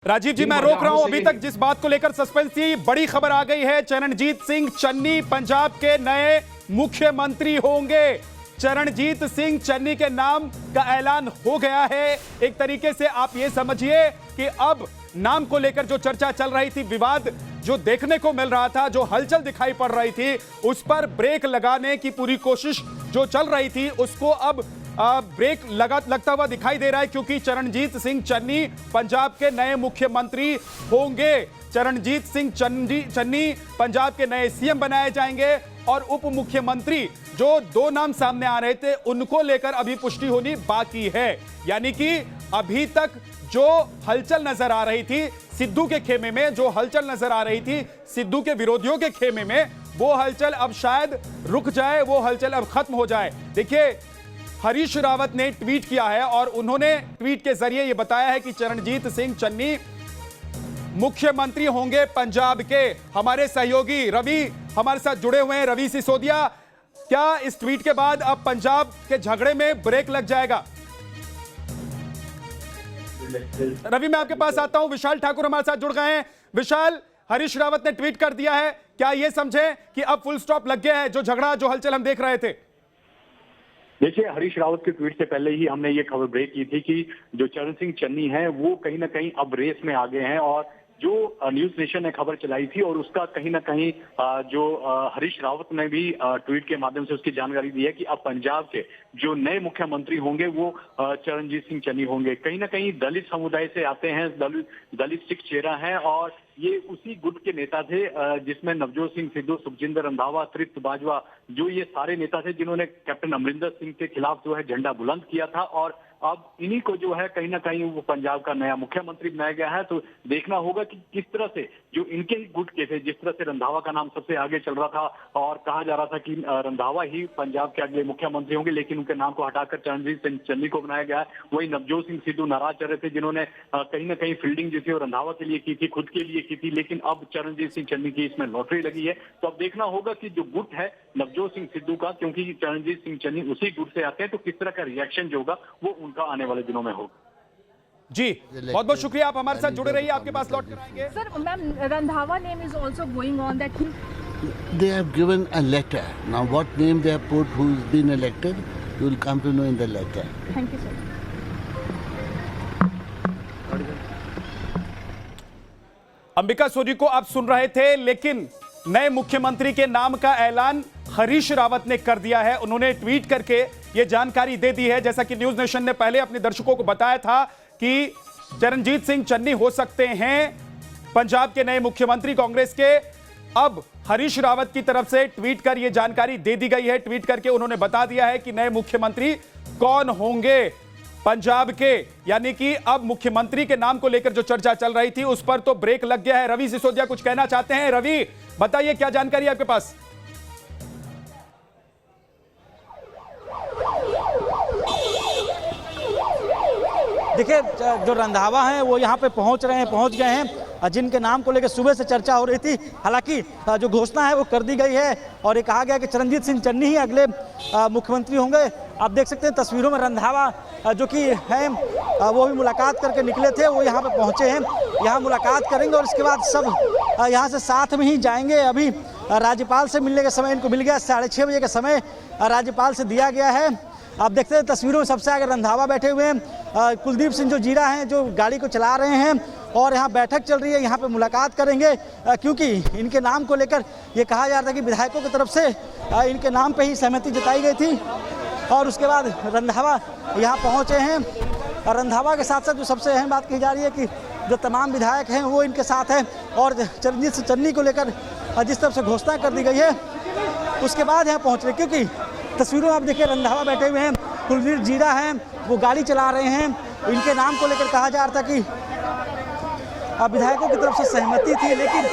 राजीव जी, मैं रोक रहा हूं। अभी तक जिस बात को लेकर सस्पेंस थी, बड़ी खबर आ गई है। चरणजीत सिंह चन्नी पंजाब के नए मुख्यमंत्री होंगे। चरणजीत सिंह चन्नी के नाम का ऐलान हो गया है। एक तरीके से आप ये समझिए कि अब नाम को लेकर जो चर्चा चल रही थी, विवाद जो देखने को मिल रहा था, जो हलचल दिखाई पड़ रही थी, उस पर ब्रेक लगाने की पूरी कोशिश जो चल रही थी, उसको अब ब्रेक लगता हुआ दिखाई दे रहा है, क्योंकि चरणजीत सिंह चन्नी पंजाब के नए मुख्यमंत्री होंगे। चरणजीत सिंह चन्नी पंजाब के नए सीएम बनाए जाएंगे और उप मुख्यमंत्री जो दो नाम सामने आ रहे थे, उनको लेकर अभी पुष्टि होनी बाकी है। यानी कि अभी तक जो हलचल नजर आ रही थी सिद्धू के खेमे में, जो हलचल नजर आ रही थी सिद्धू के विरोधियों के खेमे में, वो हलचल अब शायद रुक जाए, वो हलचल अब खत्म हो जाए। देखिए, हरीश रावत ने ट्वीट किया है और उन्होंने ट्वीट के जरिए यह बताया है कि चरणजीत सिंह चन्नी मुख्यमंत्री होंगे पंजाब के। हमारे सहयोगी रवि हमारे साथ जुड़े हुए हैं, रवि सिसोदिया। क्या इस ट्वीट के बाद अब पंजाब के झगड़े में ब्रेक लग जाएगा? रवि, मैं आपके पास आता हूं। विशाल ठाकुर हमारे साथ जुड़ गए हैं। विशाल, हरीश रावत ने ट्वीट कर दिया है, क्या यह समझे कि अब फुल स्टॉप लग गया है जो झगड़ा, जो हलचल हम देख रहे थे? देखिए, हरीश रावत के ट्वीट से पहले ही हमने ये खबर ब्रेक की थी कि जो चरण सिंह चन्नी हैं वो कहीं ना कहीं अब रेस में आ गए हैं, और जो न्यूज नेशन ने खबर चलाई थी और उसका कहीं ना कहीं जो हरीश रावत ने भी ट्वीट के माध्यम से उसकी जानकारी दी है कि अब पंजाब के जो नए मुख्यमंत्री होंगे वो चरणजीत सिंह चन्नी होंगे। कहीं ना कहीं दलित समुदाय से आते हैं, दलित सिख चेहरा है, और ये उसी गुट के नेता थे जिसमें नवजोत सिंह सिद्धू, सुखजिंदर रंधावा, तृप्त बाजवा, जो ये सारे नेता थे जिन्होंने कैप्टन अमरिंदर सिंह के खिलाफ जो है झंडा बुलंद किया था, और अब इन्हीं को जो है कहीं ना कहीं वो पंजाब का नया मुख्यमंत्री बनाया गया है। तो देखना होगा कि किस तरह से जो इनके ही गुट के थे, जिस तरह से रंधावा का नाम सबसे आगे चल रहा था और कहा जा रहा था कि रंधावा ही पंजाब के अगले मुख्यमंत्री होंगे, लेकिन उनके नाम को हटाकर चरणजीत सिंह चन्नी को बनाया गया है। वही नवजोत सिंह सिद्धू नाराज चल रहे थे, जिन्होंने कहीं ना कहीं फील्डिंग जिसे रंधावा के लिए की थी, खुद के लिए की थी, लेकिन अब चरणजीत सिंह चन्नी की इसमें लॉटरी लगी है। तो अब देखना होगा कि जो गुट है नवजोत सिंह सिद्धू का, क्योंकि चरणजीत सिंह चन्नी उसी गुट से आते हैं, तो किस तरह का रिएक्शन जो होगा वो उनका आने वाले दिनों में होगा। जी, बहुत बहुत शुक्रिया, आप हमारे साथ जुड़े रहिए, आपके पास लौट कर आएंगे। Sir, ma'am, Randhawa name is also going on that they have given a letter. Now what name they have put, who's been elected, you will come to know in the letter. Thank you sir. Ambika Soni को आप सुन रहे थे, लेकिन नए मुख्यमंत्री के नाम का ऐलान हरीश रावत ने कर दिया है। उन्होंने ट्वीट करके यह जानकारी दे दी है। जैसा कि न्यूज नेशन ने पहले अपने दर्शकों को बताया था कि चरणजीत सिंह चन्नी हो सकते हैं पंजाब के नए मुख्यमंत्री कांग्रेस के। अब हरीश रावत की तरफ से ट्वीट कर यह जानकारी दे दी गई है। ट्वीट करके उन्होंने बता दिया है कि नए मुख्यमंत्री कौन होंगे पंजाब के। यानी कि अब मुख्यमंत्री के नाम को लेकर जो चर्चा चल रही थी उस पर तो ब्रेक लग गया है। रवि सिसोदिया कुछ कहना चाहते हैं। रवि, बताइए क्या जानकारी है आपके पास? देखिए, जो रंधावा हैं वो यहाँ पे पहुँच गए हैं, जिनके नाम को लेकर सुबह से चर्चा हो रही थी। हालांकि जो घोषणा है वो कर दी गई है और ये कहा गया कि चरणजीत सिंह चन्नी ही अगले मुख्यमंत्री होंगे। आप देख सकते हैं तस्वीरों में रंधावा जो कि हैं वो भी मुलाकात करके निकले थे, वो यहाँ पे पहुँचे हैं, यहाँ मुलाकात करेंगे और इसके बाद सब यहाँ से साथ में ही जाएंगे। अभी राज्यपाल से मिलने का समय इनको मिल गया, 6:30 बजे का समय राज्यपाल से दिया गया है। आप देखते हैं तस्वीरों में सबसे आगे रंधावा बैठे हुए हैं, कुलदीप सिंह जो जीरा हैं जो गाड़ी को चला रहे हैं, और यहाँ बैठक चल रही है, यहाँ पे मुलाकात करेंगे, क्योंकि इनके नाम को लेकर ये कहा जा रहा था कि विधायकों की तरफ से इनके नाम पे ही सहमति जताई गई थी। और उसके बाद रंधावा यहाँ पहुँचे हैं। रंधावा के साथ साथ जो सबसे अहम बात कही जा रही है कि जो तमाम विधायक हैं वो इनके साथ हैं, और चरणजीत सिंह चन्नी को लेकर जिस तरफ से घोषणा कर दी गई है उसके बाद यहाँ पहुँच रहे, क्योंकि तस्वीरों में आप देखिए रंधावा बैठे हुए हैं, कुलदीप जीरा हैं वो गाड़ी चला रहे हैं। इनके नाम को लेकर कहा जा रहा था कि विधायकों की तरफ से सहमति थी, लेकिन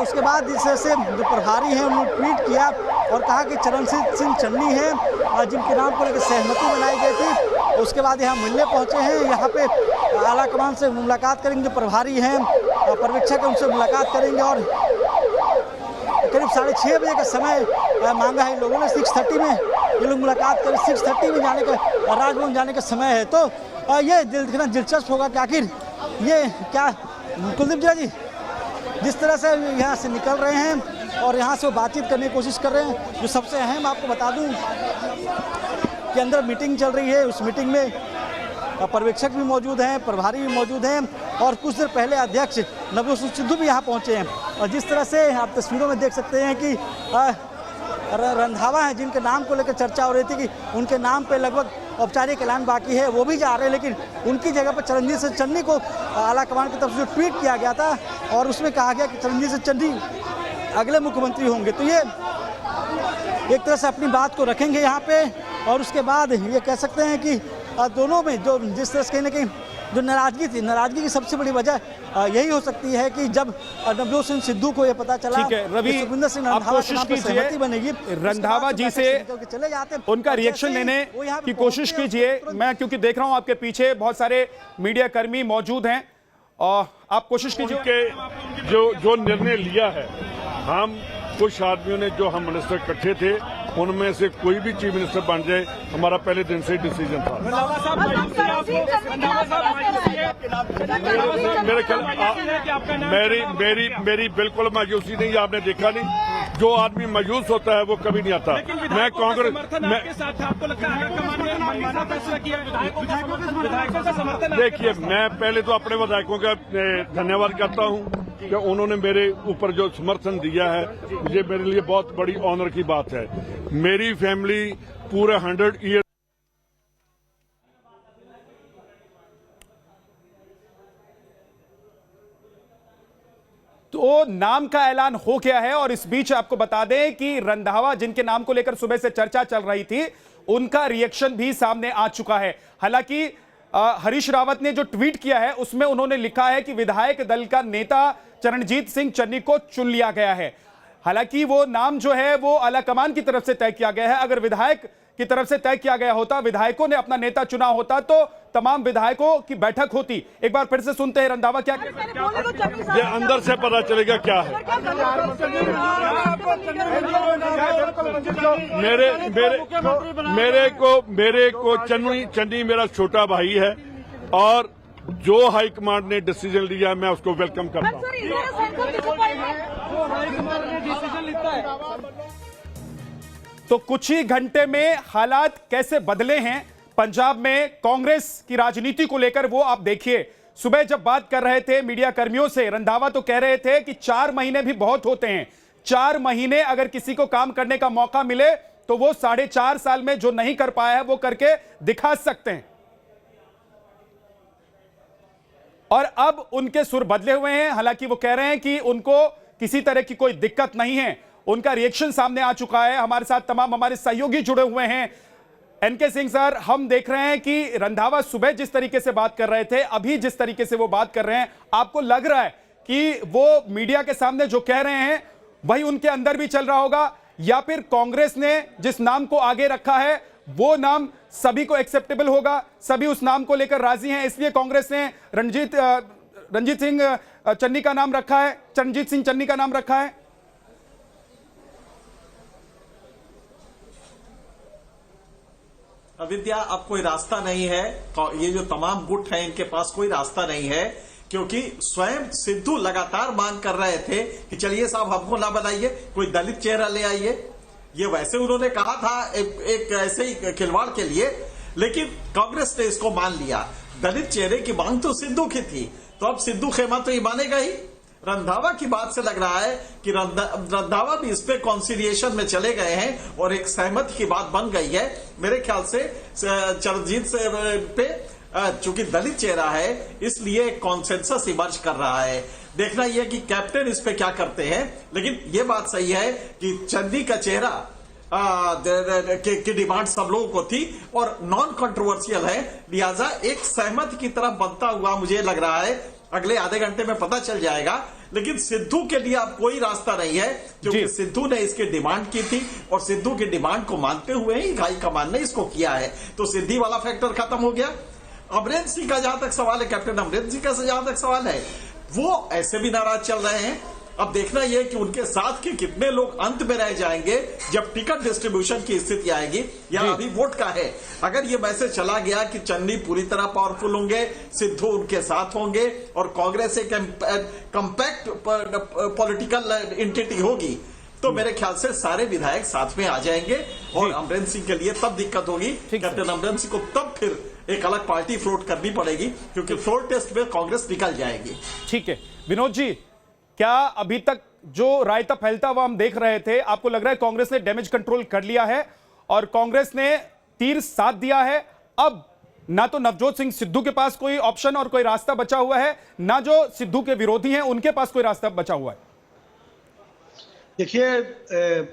उसके बाद जिस तरह से जो प्रभारी हैं उन्होंने ट्वीट किया और कहा कि चरणजीत सिंह चन्नी हैं जिनके नाम को लेकर सहमति बनाई गई थी। उसके बाद यहाँ मिलने पहुँचे हैं, यहाँ पे आला कमान से मुलाकात करेंगे, जो प्रभारी हैं पर्यवेक्षक हैं उनसे मुलाकात करेंगे, और करीब 6:30 बजे का समय मांगा है इन लोगों ने। 6:30 में ये लोग मुलाकात करें, 6:30 में जाने का, राजभवन जाने का समय है। तो ये देखना दिलचस्प होगा कि आखिर ये क्या कुलदीप जी, जिस तरह से यहाँ से निकल रहे हैं और यहाँ से वो बातचीत करने की कोशिश कर रहे हैं, जो सबसे अहम आपको बता दूं कि अंदर मीटिंग चल रही है। उस मीटिंग में पर्यवेक्षक भी मौजूद हैं, प्रभारी भी मौजूद हैं और कुछ देर पहले अध्यक्ष नवजोत सिंह सिद्धू भी यहाँ पहुँचे हैं। और जिस तरह से आप तस्वीरों में देख सकते हैं कि रंधावा हैं जिनके नाम को लेकर चर्चा हो रही थी कि उनके नाम पे लगभग औपचारिक ऐलान बाकी है, वो भी जा रहे हैं, लेकिन उनकी जगह पर चरणजीत सिंह चन्नी को आलाकमान की तरफ से जो ट्वीट किया गया था और उसमें कहा गया कि चरणजीत सिंह चन्नी अगले मुख्यमंत्री होंगे। तो ये एक तरह से अपनी बात को रखेंगे यहाँ पे और उसके बाद ये कह सकते हैं कि दोनों में जो जिस तरह से कहीं ना कहीं जो नाराजगी थी, नाराजगी की सबसे बड़ी वजह यही हो सकती है कि जब नवजोत सिंह सिद्धू को ये पता चला ठीक है रवि, सुखविंदर सिंह आप रंधावा कोशिश कीजिए बनेगी, रंधावा जी से चले जाते उनका रिएक्शन लेने की कोशिश कीजिए। मैं क्योंकि देख रहा हूं आपके पीछे बहुत सारे मीडिया कर्मी मौजूद हैं और आप कोशिश कीजिए कि जो निर्णय लिया है, हम कुछ आदमियों ने जो हम मिनिस्टर इकट्ठे थे उनमें से कोई भी चीफ मिनिस्टर बन जाए, हमारा पहले दिन से डिसीजन था। मेरे ख्याल मेरी बिल्कुल मायूसी नहीं, आपने देखा नहीं, जो आदमी मायूस होता है वो कभी नहीं आता। मैं कांग्रेस देखिए, मैं पहले तो अपने विधायकों का धन्यवाद करता हूँ कि उन्होंने मेरे ऊपर जो समर्थन दिया है, मुझे मेरे लिए बहुत बड़ी ऑनर की बात है। मेरी फैमिली पूरे 100 ईयर तो नाम का ऐलान हो गया है और इस बीच आपको बता दें कि रंधावा जिनके नाम को लेकर सुबह से चर्चा चल रही थी, उनका रिएक्शन भी सामने आ चुका है। हालांकि हरीश रावत ने जो ट्वीट किया है उसमें उन्होंने लिखा है कि विधायक दल का नेता चरणजीत सिंह चन्नी को चुन लिया गया है। हालांकि वो नाम जो है वो आलाकमान की तरफ से तय किया गया है। अगर विधायक की तरफ से तय किया गया होता, विधायकों ने अपना नेता चुना होता तो तमाम विधायकों की बैठक होती। एक बार फिर से सुनते हैं रंधावा क्या ये अंदर से पता चलेगा क्या है। मेरे को चन्नी मेरा छोटा भाई है और जो हाईकमांड ने डिसीजन लिया मैं उसको वेलकम करता हूँ। तो कुछ ही घंटे में हालात कैसे बदले हैं पंजाब में कांग्रेस की राजनीति को लेकर, वो आप देखिए। सुबह जब बात कर रहे थे मीडिया कर्मियों से, रंधावा तो कह रहे थे कि 4 महीने भी बहुत होते हैं। 4 महीने अगर किसी को काम करने का मौका मिले तो वो 4.5 साल में जो नहीं कर पाया है वो करके दिखा सकते हैं। और अब उनके सुर बदले हुए हैं। हालांकि वो कह रहे हैं कि उनको किसी तरह की कोई दिक्कत नहीं है। उनका रिएक्शन सामने आ चुका है। हमारे साथ तमाम हमारे सहयोगी जुड़े हुए हैं। एनके सिंह सर, हम देख रहे हैं कि रंधावा सुबह जिस तरीके से बात कर रहे थे, अभी जिस तरीके से वो बात कर रहे हैं, आपको लग रहा है कि वो मीडिया के सामने जो कह रहे हैं वही उनके अंदर भी चल रहा होगा, या फिर कांग्रेस ने जिस नाम को आगे रखा है वो नाम सभी को एक्सेप्टेबल होगा, सभी उस नाम को लेकर राजी हैं, इसलिए कांग्रेस ने चरणजीत सिंह चन्नी का नाम रखा है? अविद्या, अब कोई रास्ता नहीं है। ये जो तमाम गुट हैं इनके पास कोई रास्ता नहीं है, क्योंकि स्वयं सिद्धू लगातार मांग कर रहे थे कि चलिए साहब हमको ना बनाइए, कोई दलित चेहरा ले आइए। ये वैसे उन्होंने कहा था एक ऐसे ही खिलवाड़ के लिए, लेकिन कांग्रेस ने इसको मान लिया। दलित चेहरे की मांग तो सिद्धू की थी, तो अब सिद्धू खेमा तो ये मानेगा ही। रंधावा की बात से लग रहा है कि रंधावा भी इस पे कॉन्सिलिएशन में चले गए हैं और एक सहमति की बात बन गई है। मेरे ख्याल से चरणजीत से पे चूंकि दलित चेहरा है इसलिए कॉन्सेंसस इमर्ज कर रहा है। देखना यह कि कैप्टन इस पे क्या करते हैं, लेकिन यह बात सही है कि चन्नी का चेहरा की डिमांड सब लोगों को थी और नॉन कंट्रोवर्शियल है, लिहाजा एक सहमति की तरफ बनता हुआ मुझे लग रहा है। अगले आधे घंटे में पता चल जाएगा, लेकिन सिद्धू के लिए अब कोई रास्ता नहीं है, क्योंकि सिद्धू ने इसकी डिमांड की थी और सिद्धू की डिमांड को मानते हुए ही हाईकमान ने इसको किया है, तो सिद्धि वाला फैक्टर खत्म हो गया। अमरेंद्र सिंह का जहां तक सवाल है, कैप्टन अमरेंद्र सिंह का जहां तक सवाल है, वो ऐसे भी नाराज चल रहे हैं अब देखना यह कि उनके साथ के कितने लोग अंत में रह जाएंगे जब टिकट डिस्ट्रीब्यूशन की स्थिति आएगी, या अभी वोट का है। अगर ये मैसेज चला गया कि चन्नी पूरी तरह पावरफुल होंगे, सिद्धू उनके साथ होंगे और कांग्रेस एक कंपैक्ट पॉलिटिकल एंटिटी होगी, तो मेरे ख्याल से सारे विधायक साथ में आ जाएंगे और अमरेंद्र सिंह के लिए तब दिक्कत होगी। कैप्टन अमरेंद्र सिंह को तब फिर एक अलग पार्टी फ्लोट करनी पड़ेगी, क्योंकि फ्लोर टेस्ट में कांग्रेस निकल जाएगी। ठीक है विनोद जी, क्या अभी तक जो रायता फैलता हुआ हम देख रहे थे, आपको लग रहा है कांग्रेस ने डैमेज कंट्रोल कर लिया है और कांग्रेस ने तीर साथ दिया है? अब ना तो नवजोत सिंह सिद्धू के पास कोई ऑप्शन और कोई रास्ता बचा हुआ है, ना जो सिद्धू के विरोधी हैं उनके पास कोई रास्ता बचा हुआ है। देखिए,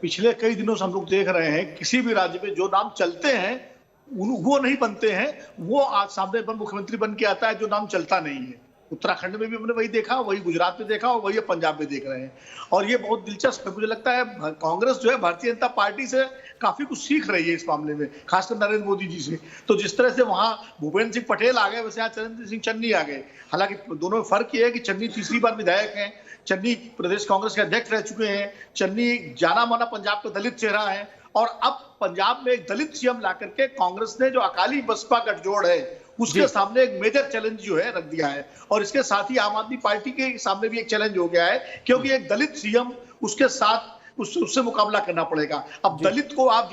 पिछले कई दिनों से हम लोग देख रहे हैं किसी भी राज्य में जो नाम चलते हैं वो नहीं बनते हैं, वो आज सामने पर मुख्यमंत्री बन के आता है जो नाम चलता नहीं है। उत्तराखंड में भी हमने वही देखा, वही गुजरात में देखा और वही पंजाब में देख रहे हैं। और ये बहुत दिलचस्प है, मुझे लगता है कांग्रेस जो है भारतीय जनता पार्टी से काफी कुछ सीख रही है इस मामले में, खासकर नरेंद्र मोदी जी से। तो जिस तरह से वहां भूपेंद्र सिंह पटेल आ गए, वैसे यहाँ चरणजीत सिंह चन्नी आ गए। हालांकि दोनों में फर्क ये है कि चन्नी तीसरी बार विधायक हैं, चन्नी प्रदेश कांग्रेस के अध्यक्ष रह चुके हैं, चन्नी जाना माना पंजाब का दलित चेहरा है। और अब पंजाब में एक दलित सीएम ला करके कांग्रेस ने जो अकाली बसपा गठजोड़ है उसके सामने एक मेजर चैलेंज जो है रख दिया है। और इसके साथ ही आम आदमी पार्टी के सामने भी एक चैलेंज हो गया है, क्योंकि एक दलित सीएम उसके साथ उससे मुकाबला करना पड़ेगा। अब दलित को आप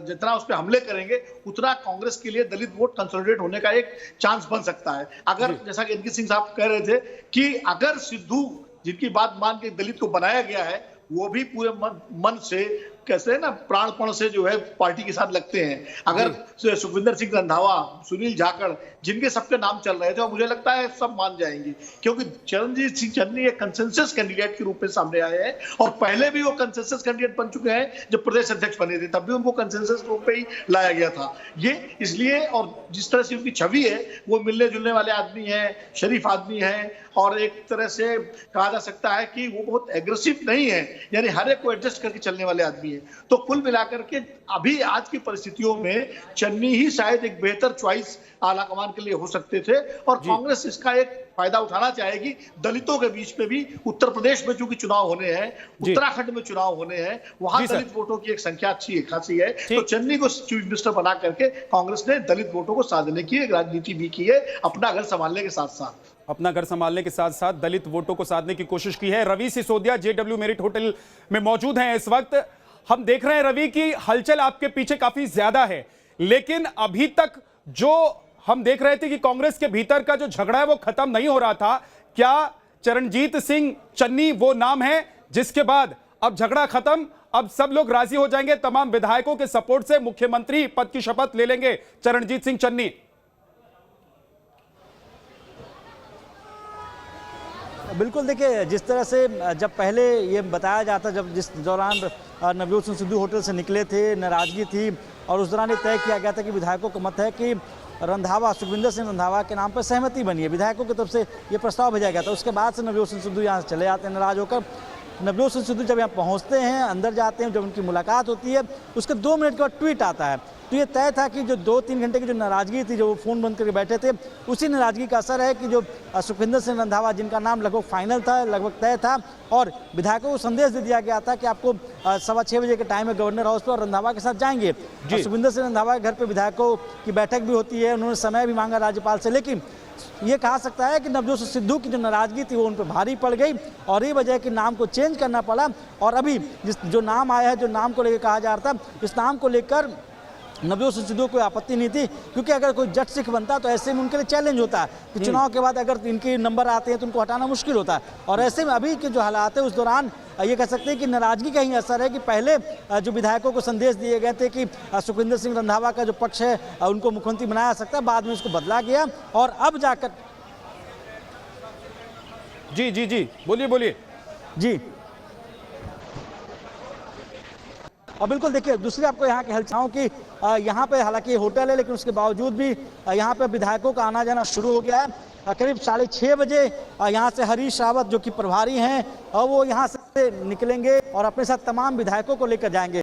जितना उस पर हमले करेंगे उतना कांग्रेस के लिए दलित वोट कंसोलिडेट होने का एक चांस बन सकता है। अगर जैसा कि एनके सिंह साहब कह रहे थे कि अगर सिद्धू जिनकी बात मान के दलित को बनाया गया है वो भी पूरे मन से कैसे ना प्राणपण से जो है पार्टी के साथ लगते हैं। अगर सुखविंदर सिंह रंधावा, सुनील जाखड़, जिनके सबके नाम चल रहे थे, और मुझे लगता है सब मान जाएंगे, क्योंकि चरणजीत सिंह चन्नी एक कंसेंसस कैंडिडेट के रूप में सामने आए हैं। और पहले भी वो कंसेंसस कैंडिडेट बन चुके हैं, जब प्रदेश अध्यक्ष बने थे तब भी उनको कंसेंसस रूप में ही लाया गया था। ये इसलिए, और जिस तरह से उनकी छवि है वो मिलने जुलने वाले आदमी है, शरीफ आदमी है, और एक तरह से कहा जा सकता है कि वो बहुत एग्रेसिव नहीं है, यानी हर एक को एडजस्ट करके चलने वाले आदमी है। तो कुल मिलाकर के अभी आज की परिस्थितियों में चन्नी ही शायद एक बेहतर चॉइस आला कमान के लिए हो सकते थे। और कांग्रेस इसका एक फायदा उठाना चाहेगी दलितों के बीच में भी। उत्तर प्रदेश में चूंकि चुनाव होने हैं, उत्तराखंड में चुनाव होने हैं, वहां दलित वोटों की एक संख्या अच्छी खासी है। तो चन्नी को चीफ मिनिस्टर बना करके कांग्रेस ने दलित वोटों को साधने की एक राजनीति भी की है, अपना घर संभालने के साथ साथ। अपना घर संभालने के साथ साथ दलित वोटों को साधने की कोशिश की है। Ravi Sisodia JW Marriott hotel में मौजूद हैं इस वक्त। हम देख रहे हैं रवि की हलचल आपके पीछे काफी ज्यादा है, लेकिन अभी तक जो हम देख रहे थे कि कांग्रेस के भीतर का जो झगड़ा है वो खत्म नहीं हो रहा था। क्या चरणजीत सिंह चन्नी वो नाम है जिसके बाद अब झगड़ा खत्म, अब सब लोग राजी हो जाएंगे, तमाम विधायकों के सपोर्ट से मुख्यमंत्री पद की शपथ ले लेंगे चरणजीत सिंह चन्नी? बिल्कुल, देखिए जिस तरह से जब पहले ये बताया जाता, जब जिस दौरान नवजोत सिंह सिद्धू होटल से निकले थे, नाराजगी थी और उस दौरान ये तय किया गया था कि विधायकों का मत है कि रंधावा, सुखविंदर सिंह रंधावा के नाम पर सहमति बनी है, विधायकों की तरफ से ये प्रस्ताव भेजा गया था। उसके बाद से नवजोत सिंह सिद्धू यहाँ से चले जाते हैं नाराज होकर। नवजोत सिंह सिद्धू जब यहाँ पहुँचते हैं, अंदर जाते हैं, जब उनकी मुलाकात होती है उसके 2 मिनट के बाद ट्वीट आता है। तो ये तय था कि जो 2-3 घंटे की जो नाराजगी थी, जो वो फ़ोन बंद करके बैठे थे, उसी नाराजगी का असर है कि जो सुखविंदर सिंह रंधावा जिनका नाम लगभग फाइनल था, लगभग तय था, और विधायकों को संदेश दे दिया गया था कि आपको 6:15 बजे के टाइम है गवर्नर हाउस पर और रंधावा के साथ जाएंगे। सुखविंदर सिंह रंधावा के घर पर विधायकों की बैठक भी होती है, उन्होंने समय भी मांगा राज्यपाल से, लेकिन ये कहा सकता है कि नवजोत सिंह सिद्धू की जो नाराजगी थी वो उन पर भारी पड़ गई और ये वजह कि नाम को चेंज करना पड़ा। और अभी जो नाम आया है, जो नाम को लेकर कहा जा रहा था, इस नाम को लेकर नवजोत सिंह सिद्धू को कोई आपत्ति नहीं थी, क्योंकि अगर कोई जट सिख बनता तो ऐसे में उनके लिए चैलेंज होता है कि चुनाव के बाद अगर इनके नंबर आते हैं तो उनको हटाना मुश्किल होता है। और ऐसे में अभी के जो हालात है उस दौरान ये कह सकते हैं कि नाराजगी का ही असर है कि पहले जो विधायकों को संदेश दिए गए थे कि सुखविंदर सिंह रंधावा का जो पक्ष है उनको मुख्यमंत्री बनाया सकता है, बाद में इसको बदला गया और अब जाकर जी बोलिए जी। और बिल्कुल देखिए, दूसरी आपको यहाँ के हलचलाओं की, यहाँ पे हालांकि होटल है लेकिन उसके बावजूद भी यहाँ पे विधायकों का आना जाना शुरू हो गया है। करीब 6:30 बजे यहाँ से हरीश रावत जो कि प्रभारी हैं वो यहाँ से निकलेंगे और अपने साथ तमाम विधायकों को लेकर जाएंगे।